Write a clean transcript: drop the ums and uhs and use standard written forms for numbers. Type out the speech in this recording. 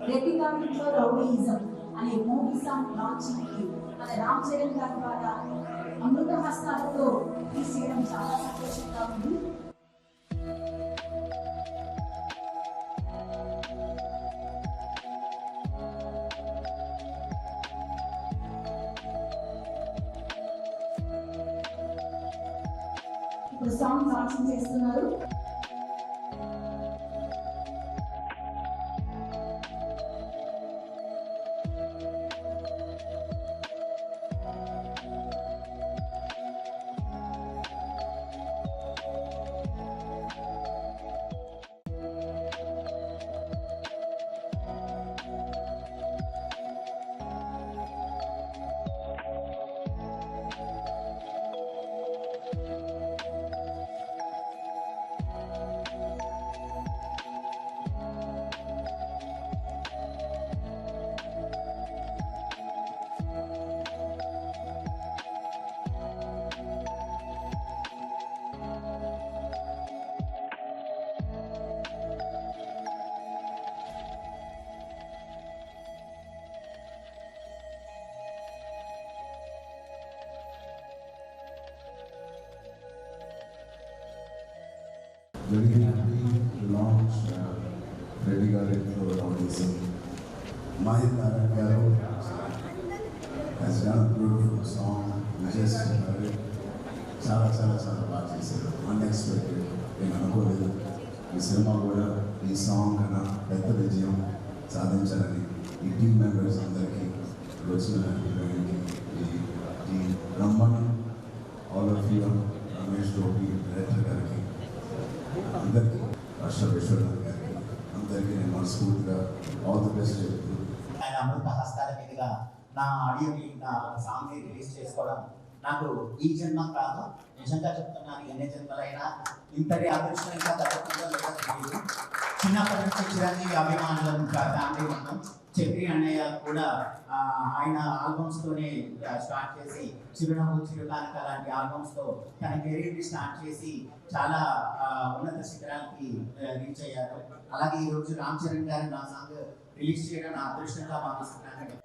రెడ్డిగా ఇంట్లో రౌడీయిజం అనే movie song launching కి మన రామ్ చరణ్ గారి ద్వారా అమృత హస్తాలతో తీసేయడం చాలా సంతోషంగా ఉంది. ఇప్పుడు సాంగ్ లాంచింగ్ చేస్తున్నారు. Very happy to launch Reddy Garu Rowdyism. Mahir Naran Garu has done a beautiful song. We just heard it. చాలా బాగా చేశారు. అన్ఎక్స్పెక్టెడ్. నేను అనుకోలేదు ఈ సినిమా కూడా ఈ సాంగ్ కన్నా పెద్ద విజయం సాధించాలని ఈ టీమ్ మెంబర్స్ అందరికీ వచ్చిన ఈ బ్రహ్మణ్ all of you Ramesh Gopi director గారికి అందరికీ విశ్వనాథ్ గారికి అందరికీ నేను మనస్ఫూర్తిగా ఆల్ ది బెస్ట్ చెప్తున్నాను. ఆయన అమృత హస్తాల మీదుగా నా ఆడియోని నా సాంగ్ని రిలీజ్ చేసుకోవడం నాకు ఈ జన్మ కాదు, నిజంగా చెప్తున్నాను, ఎన్ని జన్మలైనా ఇంతటి అదృష్టం ఇంకా తప్పకుండా తెలియదు. చిన్నప్పటి నుంచి చిరంజీవి అభిమానులు ఫ్యామిలీ ఉన్నాం. చక్రి అన్నయ్య కూడా ఆయన ఆల్బమ్స్తోనే స్టార్ట్ చేసి చిరునవ్వు చిరుకానక లాంటి ఆల్బమ్స్తో తన కెరీర్ని స్టార్ట్ చేసి చాలా ఉన్నత శిఖరాలకి రీచ్ అయ్యారు. అలాగే ఈరోజు రామ్ చరణ్ గారు నా సాంగ్ రిలీజ్ చేయడం నా అదృష్టంగా భావిస్తున్నాను.